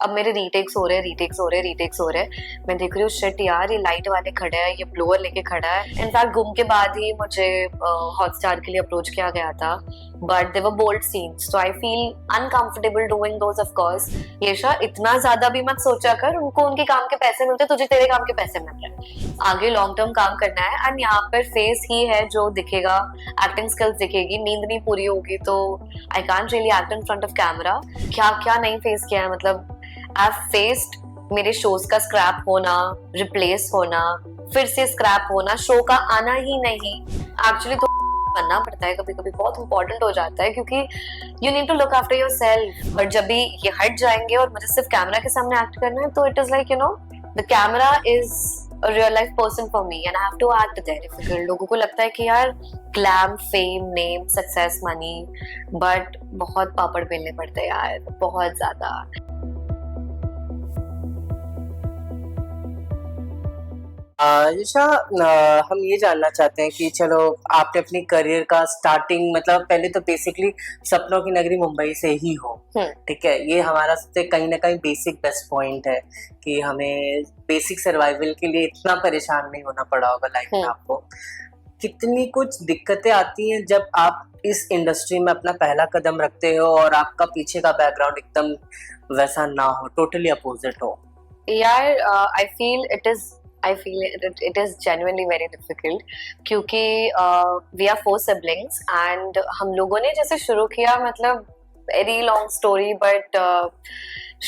अब मेरे रीटेक्स हो रहे हैं, रीटेक्स हो रहे हैं, रीटेक्स हो रहे हैं। मैं देख रही हूँ शिट यार, ये लाइट वाले खड़े हैं, ये ब्लोअर लेके खड़ा है। इनफैक्ट घूम के बाद ही मुझे हॉटस्टार के लिए अप्रोच किया गया था, but they were bold scenes, so I feel uncomfortable doing those of course. Yesha, इतना ज्यादा भी मत सोचा कर, उनको उनके काम के पैसे मिलते, तुझे तेरे काम के पैसे मिल रहे हैं। आगे लॉन्ग टर्म काम करना है एंड यहाँ पर फेस ही है जो दिखेगा, एक्टिंग स्किल्स दिखेगी। नींद नहीं पूरी होगी तो I can't really act in front of camera. क्या क्या नहीं फेस किया है, मतलब आई हैव फेस्ड मेरे शोज का स्क्रैप होना, रिप्लेस होना, फिर से स्क्रैप होना, शो का आना ही नहीं। एक्चुअली तो बनना पड़ता है कभी कभी, बहुत इंपॉर्टेंट हो जाता है, क्योंकि you need to look after yourself. But जब भी ये हट जाएंगे और मुझे सिर्फ कैमरा के सामने एक्ट करना है, तो it is like the camera is a real life person for me and I have to act there. Difficult. लोगों को लगता है कि यार glam, fame, name, success, money, but बहुत पापड़ बेलने पड़ते हैं यार, बहुत ज्यादा। यशा, हम ये जानना चाहते हैं कि चलो आपने अपनी करियर का स्टार्टिंग, मतलब पहले तो बेसिकली सपनों की नगरी मुंबई से ही हो, ठीक है। ये हमारा सबसे कहीं ना कहीं बेसिक बेस्ट पॉइंट है कि हमें बेसिक सर्वाइवल के लिए इतना परेशान नहीं होना पड़ा होगा लाइफ में। आपको कितनी कुछ दिक्कतें आती हैं जब आप इस इंडस्ट्री में अपना पहला कदम रखते हो और आपका पीछे का बैकग्राउंड एकदम वैसा ना हो, टोटली अपोजिट हो। यार I feel it is genuinely very difficult, क्योंकि we are 4 siblings and हम लोगों ने जैसे शुरू किया, मतलब very long story, but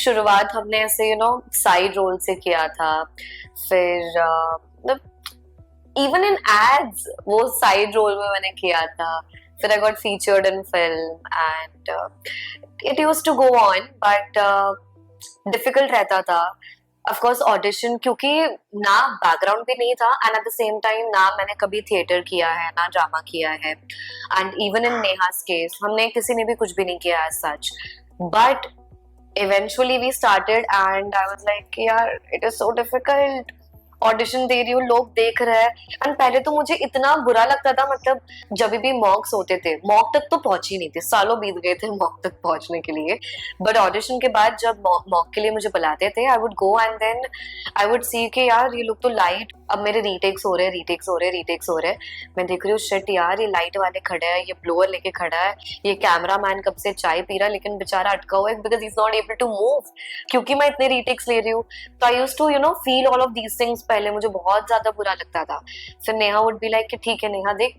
शुरुआत हमने ऐसे साइड रोल से किया था। फिर even in ads वो साइड रोल में मैंने किया था। फिर I got featured in film and it used to go on, but difficult रहता था। Of course ऑडिशन, क्योंकि ना बैकग्राउंड भी नहीं था and eight the same time ना मैंने कभी थिएटर किया है, ना ड्रामा किया है, and even in Neha's case हमने किसी ने भी कुछ भी नहीं किया as such. But eventually we started and I was like यार it is so difficult. Audition दे रही हूँ, लोग देख रहे हैं, एंड पहले तो मुझे इतना बुरा लगता था, मतलब जब भी मॉक्स होते थे, मॉक तक तो पहुंच ही नहीं थे, सालों बीत गए थे मॉक तक पहुंचने के लिए। बट ऑडिशन के बाद जब मॉक के लिए मुझे बुलाते थे, I would go and then I would see कि यार ये लोग तो लाइट, अब मेरे रीटेक्स हो रहे हैं, रीटेक्स हो रहे हैं, रीटेक्स हो रहे हैं। मैं देख रही हूँ शिट यार, ये लाइट वाले खड़े हैं, ये ब्लोअर लेके खड़ा है, ये कैमरा मैन कब से चाय पी रहा है लेकिन बेचारा अटका हुआ है because he is not able to move, क्योंकि मैं इतने रीटेक्स ले रही हूँ। तो I used to feel all of these things. पहले मुझे बहुत ज्यादा बुरा लगता था। फिर नेहा वुड बी लाइक कि ठीक है नेहा, देख,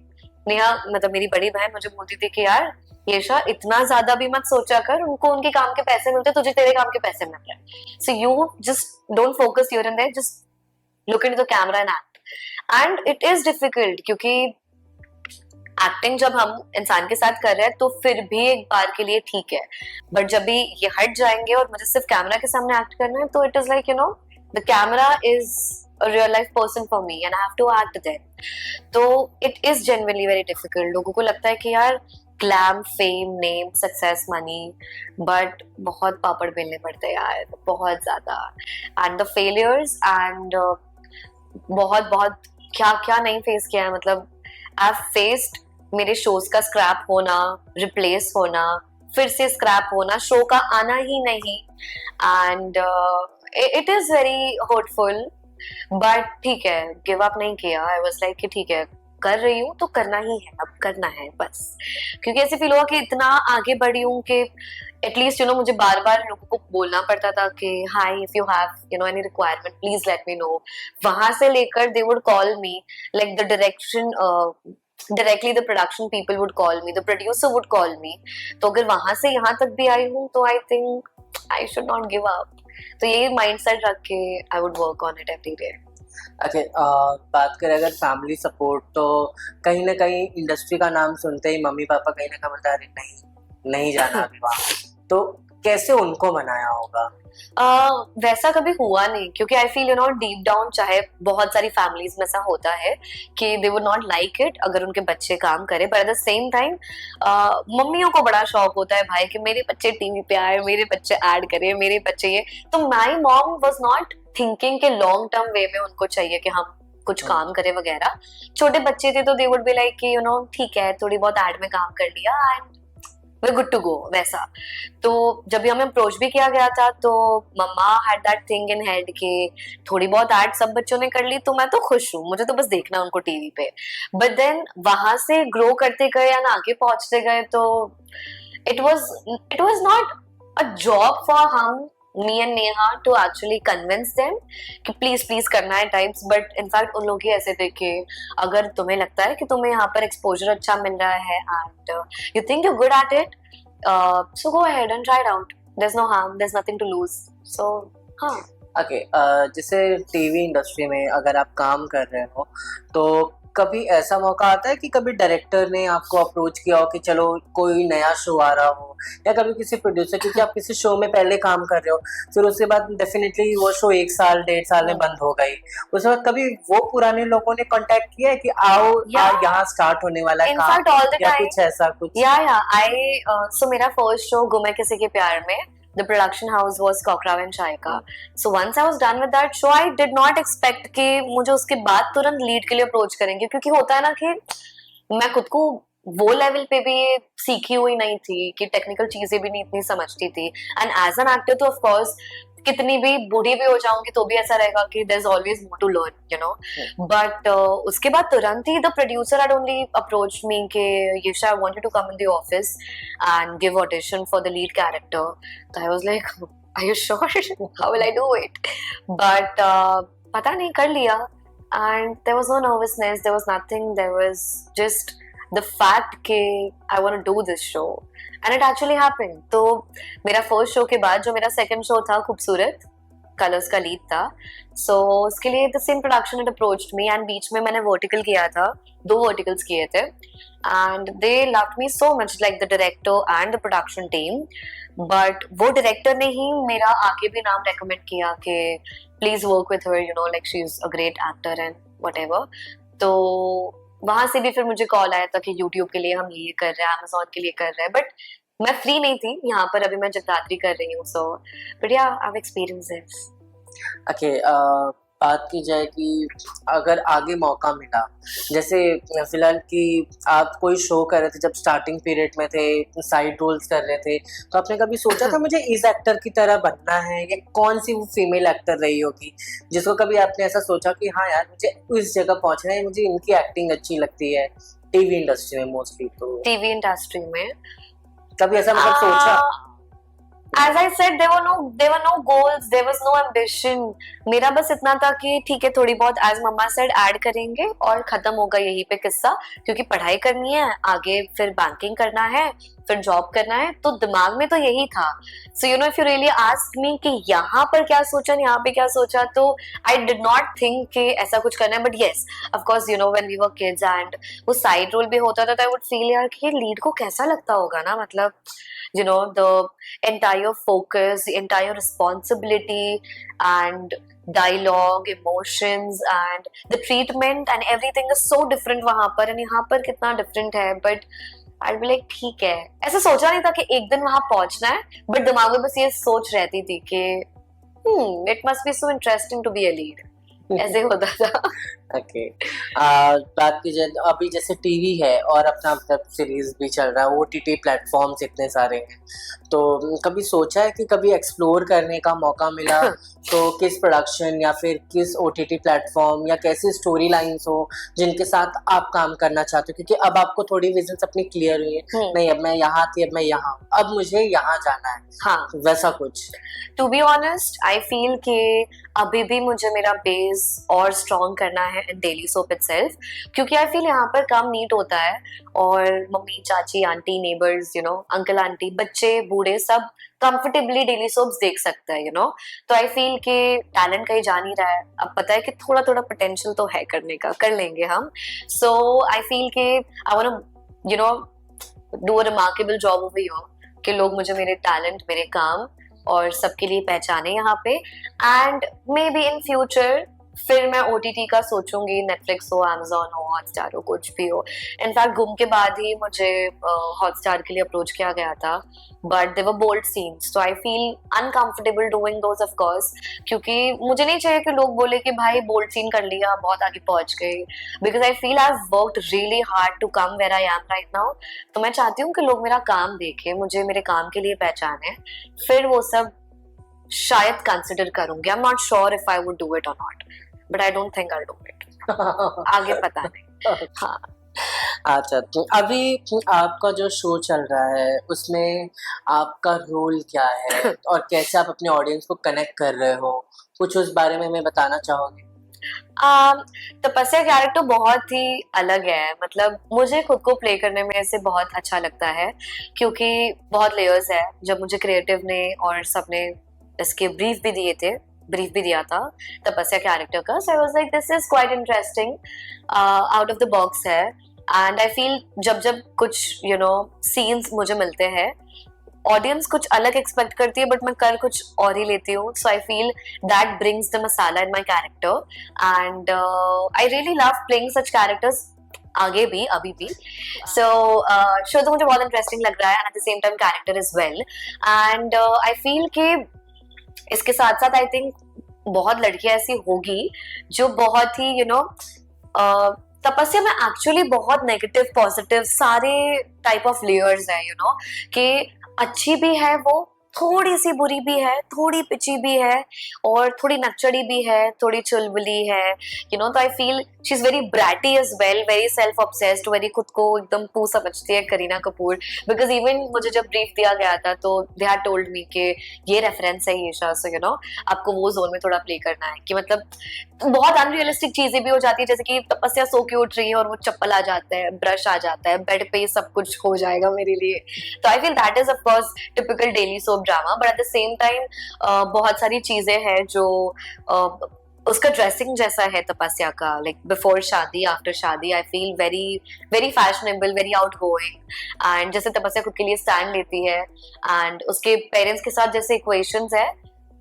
नेहा मतलब मेरी बड़ी बहन मुझे बोलती थी कि यार येशा, इतना ज्यादा भी मत सोचा कर, उनको उनके काम के पैसे मिलते, तुझे तेरे काम के पैसे मिल रहे हैं। So you just don't focus here and there, just look into the camera and act. And it is difficult, क्योंकि एक्टिंग जब हम इंसान के साथ कर रहे हैं तो फिर भी एक बार के लिए ठीक है, बट जब भी ये हट जाएंगे और मुझे सिर्फ कैमरा के सामने एक्ट करना है, तो it is like the camera is a real life person for me and I have to act there. तो it is genuinely very difficult. लोगों को लगता है कि यार glam, fame, name, success, money, but बहुत पापड़ बेलने पड़ते हैं यार, बहुत ज्यादा। एंड द फेलियर्स एंड बहुत बहुत क्या क्या नहीं फेस किया है, मतलब आई हैव फेस्ड मेरे शोज का स्क्रैप होना, रिप्लेस होना, फिर से स्क्रैप होना, शो का आना ही नहीं, and it is very hurtful. But ठीक है, गिव अप नहीं किया। आई वाज लाइक कि ठीक है, कर रही हूँ तो करना ही है, अब करना है बस। क्योंकि ऐसे फील हुआ कि इतना आगे बढ़ी हूँ कि एटलीस्ट मुझे बार बार लोगों को बोलना पड़ता था कि high, if you have any requirement please let me know. वहां से लेकर they would call me, like the direction, directly the production people would call me, the producer would call मी। तो अगर वहां से यहाँ तक भी आई हूँ तो I think I should not give up. तो ये माइंडसेट रख के I would work on it every day. अच्छा, बात करें अगर फैमिली सपोर्ट, तो कहीं ना कहीं इंडस्ट्री का नाम सुनते ही मम्मी पापा कहीं ना कहीं बोलते हैं नहीं नहीं जाना अभी वहाँ, तो कैसे उनको मनाया होगा? वैसा कभी हुआ नहीं, क्योंकि आई फील डीप डाउन, चाहे बहुत सारी फैमिलीज में ऐसा होता है कि they would not like it अगर उनके बच्चे काम करे, but at the same time मम्मियों को बड़ा शौक होता है भाई कि मेरे बच्चे टीवी पे आए, मेरे बच्चे ऐड करे, मेरे बच्चे ये। तो my mom was not thinking के लॉन्ग टर्म वे में उनको चाहिए कि हम कुछ काम करे वगैरह। छोटे बच्चे थे तो दे वुड बी लाइक कि ठीक है, थोड़ी बहुत ऐड में काम कर लिया and we're good to go वैसा। तो जब भी हमें अप्रोच भी किया गया था तो मम्मा had that thing in head कि थोड़ी बहुत एड सब बच्चों ने कर ली तो मैं तो खुश हूँ, मुझे तो बस देखना उनको टीवी पे। बट देन वहां से ग्रो करते गए या आगे पहुंचते गए तो it was not a job for हम me and Neha to actually convince them कि प्लीज प्लीज करना है टाइप्स। बट इनफैक्ट उन लोग ही ऐसे थे कि अगर तुम्हें लगता है कि तुम्हें यहाँ पर एक्सपोजर अच्छा मिल रहा है and you think you good at it, so go ahead and try it out. There's no harm, there's nothing to lose. So हाँ। ओके, जैसे टीवी इंडस्ट्री में अगर आप काम कर रहे हो तो कभी ऐसा मौका आता है कि कभी डायरेक्टर ने आपको अप्रोच किया हो कि चलो कोई नया शो आ रहा हो, या कभी किसी प्रोड्यूसर, क्योंकि आप किसी शो में पहले काम कर रहे हो फिर उसके बाद डेफिनेटली वो शो 1 साल 1.5 साल में बंद हो गई, उसके बाद कभी वो पुराने लोगों ने कांटेक्ट किया है कि आओ यहाँ स्टार्ट होने वाला है काम, या कुछ ऐसा कुछ? So मेरा फर्स्ट शो गुमे किसी के प्यार में, the production house was Kokrav and Shaika. So once I was done with that show, I did not expect कि मुझे उसके बाद तुरंत लीड के लिए अप्रोच करेंगे, क्योंकि होता है ना कि मैं खुद को वो लेवल पे भी सीखी हुई नहीं थी कि टेक्निकल चीजें भी नहीं इतनी समझती थी। एंड एज एन एक्टर तो ऑफ कोर्स कितनी भी बूढ़ी भी हो जाऊंगी तो भी ऐसा रहेगा कि there is always more to learn, you know. But उसके बाद तुरंत ही the producer had only approached me कि Yasha, I want you to come in the office and give audition for the lead character. तो I was like, are you sure, how will I do it? But पता नहीं, कर लिया। And there was no nervousness, there was nothing, there was just the fact कि I want to do this show and it actually happened। तो मेरा first show के बाद जो मेरा सेकंड शो था खूबसूरत, कलर्स का लीड था, सो उसके लिए the same production had approached me and बीच में मैंने वर्टिकल किया था, 2 वर्टिकल्स किए थे and they loved me so much, like the director and the production team। But वो डायरेक्टर ने ही मेरा आगे भी नाम रेकमेंड किया कि please work with her, you know, like she is a great actor and whatever. तो वहां से भी फिर मुझे कॉल आया था कि यूट्यूब के लिए हम ये कर रहे हैं, अमेज़न के लिए कर रहे हैं, बट मैं फ्री नहीं थी यहाँ पर, अभी मैं जगदात्री कर रही हूँ। सो बट या I have experience this. Okay, बात की जाए कि अगर आगे मौका मिला, जैसे फिलहाल कि आप कोई शो कर रहे थे, जब स्टार्टिंग पीरियड में थे, साइड रोल्स कर रहे थे, तो आपने कभी सोचा था मुझे इस एक्टर की तरह बनना है, या कौन सी वो फीमेल एक्टर रही होगी जिसको कभी आपने ऐसा सोचा कि हाँ यार मुझे इस जगह पहुंचना है, मुझे इनकी एक्टिंग अच्छी लगती है टीवी इंडस्ट्री में मोस्टली? तो टीवी इंडस्ट्री में कभी ऐसा मतलब सोचा? As I said, there were no goals, there was no ambition। मेरा बस इतना था कि ठीक है, थोड़ी बहुत as मम्मा said ऐड करेंगे और खत्म होगा यहीं पे किस्सा, क्योंकि पढ़ाई करनी है आगे, फिर बैंकिंग करना है, फिर जॉब करना है, तो दिमाग में तो यही था। So you know, if you really ask me कि यहाँ पर क्या सोचा, यहाँ पे क्या सोचा, तो I did not think कि ऐसा कुछ करना है। But yes, of course, you know, when we were kids and वो साइड रोल भी होता था तो I would feel यार कि ये लीड को कैसा लगता होगा ना, मतलब you know, the entire focus, the entire responsibility and dialogue, emotions and the treatment and everything is so different वहाँ पर, and यहाँ पर कितना different है। but I'll be like ठीक है, ऐसा सोचा नहीं था कि एक दिन वहाँ पहुँचना है, but दिमाग में बस ये सोच रहती थी कि it must be so interesting to be a lead। ऐसे होता था। ओके, बात की जाए अभी जैसे टीवी है और अपना वेब सीरीज भी चल रहा है, ओटीटी प्लेटफॉर्म्स इतने सारे हैं, तो कभी सोचा है कि कभी एक्सप्लोर करने का मौका मिला तो किस प्रोडक्शन या फिर किस ओटीटी प्लेटफॉर्म या कैसी स्टोरी लाइंस हो जिनके साथ आप काम करना चाहते हो, क्योंकि अब आपको थोड़ी विजन्स अपनी क्लियर हुई है, नहीं अब मैं यहाँ थी, अब मैं यहाँ हूँ, अब मुझे यहाँ जाना है, हाँ वैसा कुछ? To be honest I feel कि अभी भी मुझे मेरा बेस और स्ट्रॉन्ग करना है इन डेली सोप इटसेल्फ, क्योंकि आई फील यहाँ पर काम नीट होता है और मम्मी चाची aunty neighbours, you know, uncle aunty, बच्चे बूढ़े सब कंफर्टेबली डेली सोप्स देख सकते हैं, यू नो। तो आई फील कि टैलेंट कहीं जा नहीं रहा है, अब पता है कि थोड़ा थोड़ा पोटेंशियल तो है करने का, कर लेंगे हम। सो आई फील कि I want to, you know, do a remarkable job over here, कि लोग मुझे मेरे टैलेंट, मेरे काम और सबके लिए पहचाने यहाँ पे, and may be in future फिर मैं OTT का सोचूंगी, नेटफ्लिक्स हो, Amazon हो, हॉटस्टार हो, कुछ भी हो। इनफैक्ट गुम के बाद ही मुझे हॉटस्टार के लिए अप्रोच किया गया था, but they were bold scenes, so I feel uncomfortable doing those of course, क्योंकि मुझे नहीं चाहिए कि लोग बोले कि भाई बोल्ड सीन कर लिया, बहुत आगे पहुंच गई, because I feel I have worked really hard to come where I am right now. तो मैं चाहती हूँ कि लोग मेरा काम देखें, मुझे मेरे काम के लिए पहचाने, फिर वो सब शायद कंसिडर करूंगी। I am not sure if I would do it और not, but I don't think I do it. आगे पता नहीं। हाँ। अच्छा, तो अभी आपका जो शो चल रहा है उसमें आपका रोल क्या है और कैसे आप अपने ऑडियंस को कनेक्ट कर रहे हो, कुछ उस बारे में हमें बताना चाहोगे? तपस्या कैरेक्टर बहुत ही अलग है, मतलब मुझे खुद को प्ले करने में ऐसे बहुत अच्छा लगता है, क्योंकि बहुत लेयर्स है। जब मुझे क्रिएटिव ने और सबने इसके ब्रीफ भी दिया था तपस्या कैरेक्टर का, so I was like this is quite interesting, out of the box है। एंड आई फील जब जब कुछ सीन्स मुझे मिलते हैं, ऑडियंस कुछ अलग एक्सपेक्ट करती है बट मैं कर कुछ और ही लेती हूँ, so I feel that brings the masala in my character, and I really love playing such characters आगे भी, अभी भी। सो शो तो मुझे बहुत इंटरेस्टिंग लग रहा है, and eight the same time character is well, and I feel कि इसके साथ साथ आई थिंक बहुत लड़कियां ऐसी होगी जो बहुत ही तपस्या में एक्चुअली बहुत नेगेटिव पॉजिटिव सारे टाइप ऑफ लेयर्स है, कि अच्छी भी है, वो थोड़ी सी बुरी भी है, थोड़ी पिची भी है, और थोड़ी नक्चड़ी भी है, थोड़ी चुलबुली है, तो I feel she is very bratty as well, very self obsessed, very खुद को एकदम पू समझती है करीना कपूर। बिकॉज इवन मुझे जब ब्रीफ दिया गया था तो दे हैड टोल्ड मी कि ये रेफरेंस है ईशा, सो आपको वो जोन में थोड़ा प्ले करना है, कि मतलब बहुत अनरियलिस्टिक चीजें भी हो जाती है, जैसे कि तपस्या सो के उठ रही है और वो चप्पल आ जाता है, ब्रश आ जाता है, बेड पे सब कुछ हो जाएगा मेरे लिए। तो I feel that is of course typical daily soap drama, but at the same time बहुत सारी चीजें हैं जो उसका ड्रेसिंग जैसा है तपस्या का, लाइक बिफोर शादी, आफ्टर शादी, I feel very very fashionable, very out going, and जैसे तपस्या खुद के लिए स्टैंड लेती है, एंड उसके पेरेंट्स के साथ जैसे इक्वेशंस है,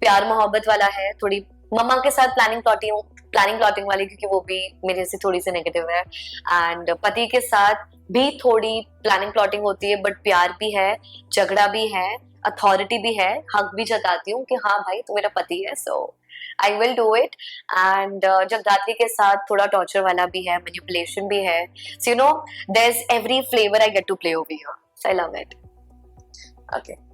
प्यार मोहब्बत वाला है, थोड़ी मम्मा के साथ प्लानिंग प्लॉटिंग वाली, क्योंकि वो भी मेरे से थोड़ी सी नेगेटिव है, एंड पति के साथ भी थोड़ी प्लानिंग प्लॉटिंग होती है, बट प्यार भी है, झगड़ा भी है, अथॉरिटी भी है, हक भी जताती हूँ कि हाँ भाई तू मेरा पति है, so I will do it. And Jagadhatri के साथ थोड़ा टॉर्चर वाला भी है, मैनिपुलेशन भी है, so there is every flavour I get to play over here, so I love it. Okay,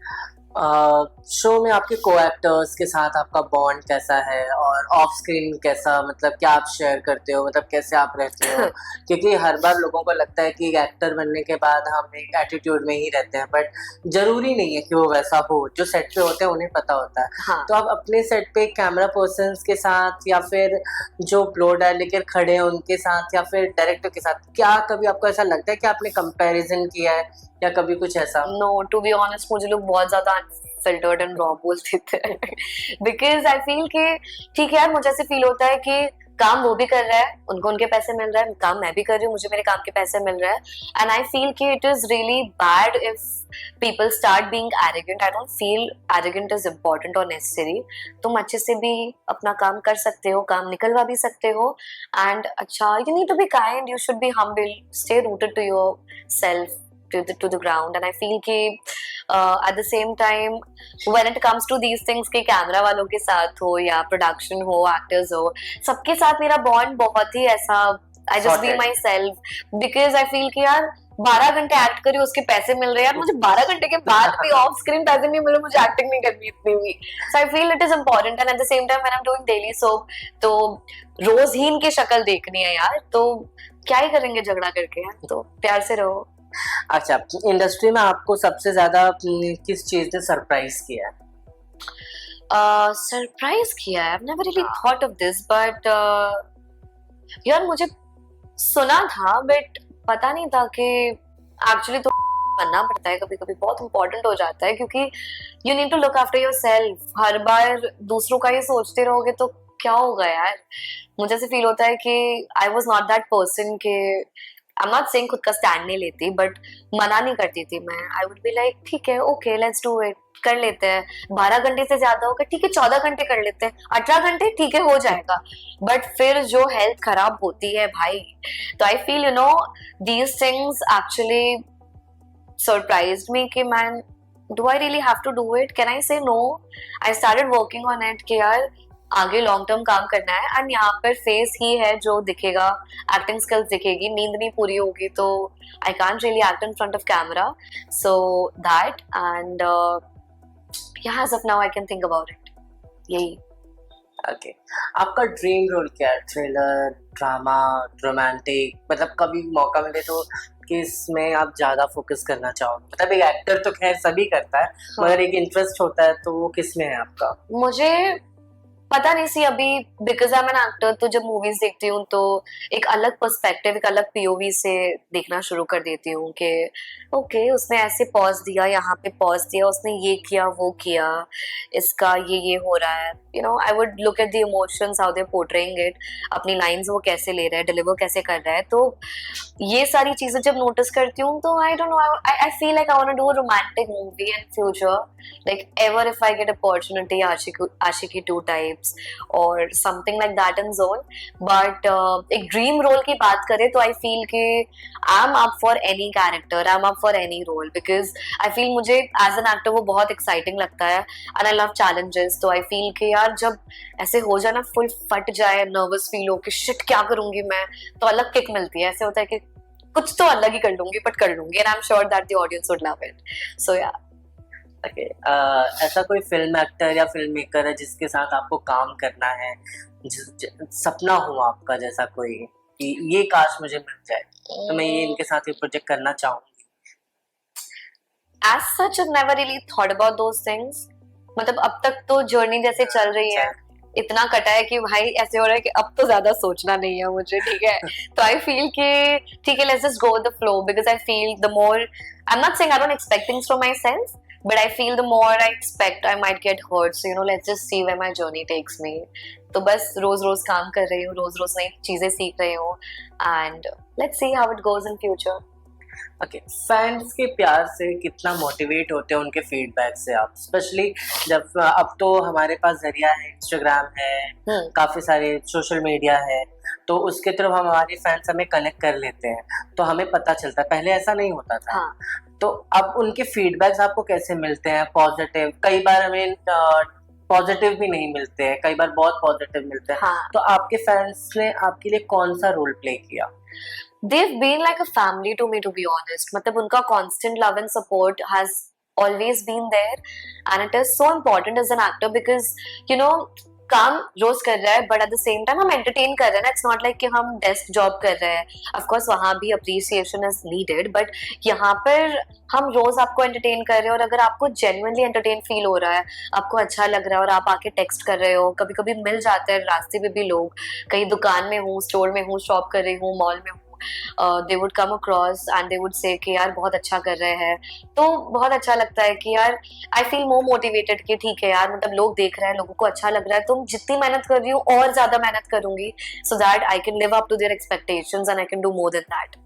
show में आपके को एक्टर्स के साथ आपका बॉन्ड कैसा है और ऑफ स्क्रीन कैसा, मतलब क्या आप शेयर करते हो, मतलब कैसे आप रहते हो? क्योंकि हर बार लोगों को लगता है कि एक्टर बनने के बाद हम एक एटीट्यूड में ही रहते हैं, बट जरूरी नहीं है कि वो वैसा हो, जो सेट पे होते हैं उन्हें पता होता है। हाँ। तो आप अपने सेट पे कैमरा पर्सन के साथ या फिर जो ब्लो डायल लेकर खड़े हैं उनके साथ या फिर डायरेक्टर के साथ, क्या कभी आपको ऐसा लगता है कि आपने कंपैरिजन किया है या कभी कुछ ऐसा? नो, टू बी ऑनेस्ट मुझे लोग बहुत ज्यादा फिल्टर्ड एंड रॉ बोलते थे, बिकॉज आई फील कि ठीक है यार, मुझे ऐसे फील होता है कि काम वो भी कर रहा है, उनको उनके पैसे मिल रहा है, काम मैं भी कर रही हूँ, मुझे मेरे काम के पैसे मिल रहा है, एंड आई फील कि it is really bad if people start being arrogant. I don't feel arrogant is important और नेसेसरी। तुम अच्छे से भी अपना काम कर सकते हो, काम निकलवा भी सकते हो, एंड अच्छा, you need to be kind, you should be humble, stay rooted to yourself, to the ground, and I feel कि at the same time when it comes to these things के camera वालों के साथ हो या production हो, actors हो, सबके साथ मेरा बॉन्ड बहुत ही ऐसा, I just be myself, because I feel कि यार 12 घंटे एक्ट करी, उसके पैसे मिल रहे हैं यार, मुझे 12 घंटे के बाद भी ऑफ स्क्रीन पैसे नहीं मिले, मुझे एक्टिंग नहीं करनी इतनी भी। So I feel it is important, and at the same time when I'm doing daily soap, तो रोज ही इनकी शक्ल देखनी है यार, तो क्या ही करेंगे झगड़ा करके यार, तो प्यार से रहो। अच्छा, इंडस्ट्री में आपको सबसे ज्यादा किस चीज ने सरप्राइज किया है? सरप्राइज किया है, I've never really thought of this, but यार मुझे सुना था बट पता नहीं था कि एक्चुअली तो बनना पड़ता है, कभी कभी बहुत इंपॉर्टेंट हो जाता है, क्योंकि you need to look after yourself. हर बार दूसरों का ही सोचते रहोगे तो क्या होगा यार। मुझे ऐसे फील होता है कि I was not that person के आई एम नॉट सेइंग खुद का स्टैंड नहीं लेती, बट मना नहीं करती थी मैं. आई वुड बी लाइक ठीक है, ओके लेट्स डू इट, कर लेते हैं. 12 घंटे से ज्यादा होगा ठीक है, 14 घंटे कर लेते हैं, 18 घंटे ठीक है, हो जाएगा. बट फिर जो हेल्थ खराब होती है भाई, तो I feel you know these things actually surprised me कि man, do I really have to do it, can I say no. I started working on it कि यार आगे लॉन्ग टर्म काम करना है. एंड यहाँ पर फेस ही है जो दिखेगा, एक्टिंग स्किल्स दिखेगी, नींद नहीं पूरी होगी तो I can't really act in front of camera. So that and yeah, as of now I can think about it. यही. ओके, आपका ड्रीम रोल क्या है? थ्रिलर, ड्रामा, रोमांटिक, मतलब कभी मौका मिले तो किसमें आप ज्यादा फोकस करना चाहोगे? मतलब एक एक्टर तो खैर सभी करता है, मगर एक इंटरेस्ट होता है, तो वो किसमें है आपका? मुझे पता नहीं सी अभी, because I am an actor, तो जब मूवीज देखती हूँ तो एक अलग पर्सपेक्टिव, एक अलग पीओवी से देखना शुरू कर देती हूँ कि ओके उसने ऐसे पॉज दिया, यहाँ पे पॉज दिया, उसने ये किया वो किया, इसका ये हो रहा है. You know I would look at the emotions, how they portraying it, अपनी लाइंस वो कैसे ले रहा है, डिलीवर कैसे कर रहा है. तो ये सारी चीजें जब नोटिस करती हूँ तो I don't know, I feel like I want to do a romantic movie in future, like ever if I get opportunity, Aashiqui 2 types और something like that in zone. But एक ड्रीम रोल की बात करें तो I feel कि I am up for any character, I am up for any role, because I feel मुझे as an actor वो बहुत एक्साइटिंग लगता है एंड आई लव चैलेंजेस. तो आई फील कि यार जब ऐसे हो जाए ना, फुल फट जाए, नर्वस फील हो कि शिट क्या करूंगी मैं, तो अलग किक मिलती है. ऐसे होता है कि कुछ तो अलग ही कर लूंगी, बट कर लूंगी, and I am sure that the audience would love it. So yeah. Okay, ऐसा कोई फिल्म एक्टर या फिल्म मेकर है जिसके साथ आपको काम करना है, सपना हो आपका जैसा कोई कि ये काश मुझे मिल जाए तो मैं ये इनके साथ ये प्रोजेक्ट करना चाहूंगी? As such, I've never really thought about those things. मतलब अब तक तो जर्नी जैसे चल रही है, इतना कटा है कि भाई ऐसे हो रहा है कि अब तो ज्यादा सोचना नहीं है मुझे, ठीक है. तो आई फील कि ठीक है, let's just go with the flow, because I feel the more, I am not saying I don't expect things from my self, but I feel the more I expect I might get hurt, so you know let's just see where my journey takes me. तो बस रोज रोज काम कर रही हूँ, रोज रोज नई चीजें सीख रही हूँ, and let's see how it goes in future. Okay, fans के प्यार से कितना मोटिवेट होते हैं उनके फीडबैक से आप, स्पेशली जब अब तो हमारे पास जरिया है, इंस्टाग्राम है, काफी सारे सोशल मीडिया है, तो उसके थ्रू हम हमारे फैंस हमें कनेक्ट कर लेते हैं, तो हमें पता चलता है. पहले ऐसा नहीं होता था. हाँ. तो अब उनके फीडबैक्स आपको कैसे मिलते हैं? पॉजिटिव, कई बार हमें पॉजिटिव भी नहीं मिलते हैं, कई बार बहुत पॉजिटिव मिलते हैं. हाँ. तो आपके फैंस ने आपके लिए कौन सा रोल प्ले किया? They've been like a family to me, to be honest. मतलब उनका constant love and support has always been there, and it is so important as an actor because you know काम रोज कर रहा है, but at the same time हम entertain कर रहे हैं ना. इट्स नॉट लाइक कि हम डेस्क जॉब कर रहे हैं. ऑफ कोर्स वहाँ भी अप्रिसिएशन इज नीडेड, बट यहाँ पर हम रोज आपको एंटरटेन कर रहे हैं, और अगर आपको जेन्युइनली एंटरटेन फील हो रहा है, आपको अच्छा लग रहा है, और आप आके टेक्स्ट कर रहे हो, कभी कभी मिल जाते हैं रास्ते पे भी लोग, कहीं दुकान में हूँ, स्टोर में हूँ, शॉप कर रही हूँ, मॉल में हूँ, they would come across and they would say कि यार बहुत अच्छा कर रहे हैं, तो बहुत अच्छा लगता है कि यार I feel more motivated कि ठीक है यार, मतलब लोग देख रहे हैं, लोगों को अच्छा लग रहा है, तो जितनी मेहनत कर रही हूँ और ज्यादा मेहनत करूंगी, so that I can live up to their expectations and I can do more than that.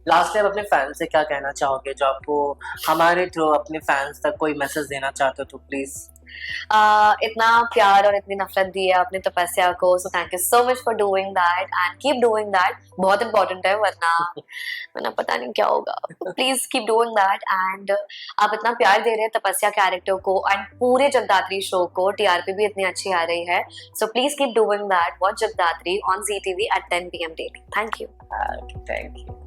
Last time अपने फैंस से क्या कहना चाहोगे, जो आपको हमारे थ्रू अपने फैंस तक कोई मैसेज देना चाहते हो तो प्लीज? इतना प्यार और इतनी नफरत दी है आपने तपस्या को, so thank you so much for doing that and keep doing that. बहुत इंपॉर्टेंट है, वरना पता नहीं क्या होगा. Please keep doing that. And आप इतना प्यार दे रहे हैं तपस्या कैरेक्टर को एंड पूरे जगदात्री शो को, टीआरपी भी इतनी अच्छी आ रही है, so please keep doing that. Watch Jagadhatri on ZTV at 10 PM daily. Thank you. Thank you.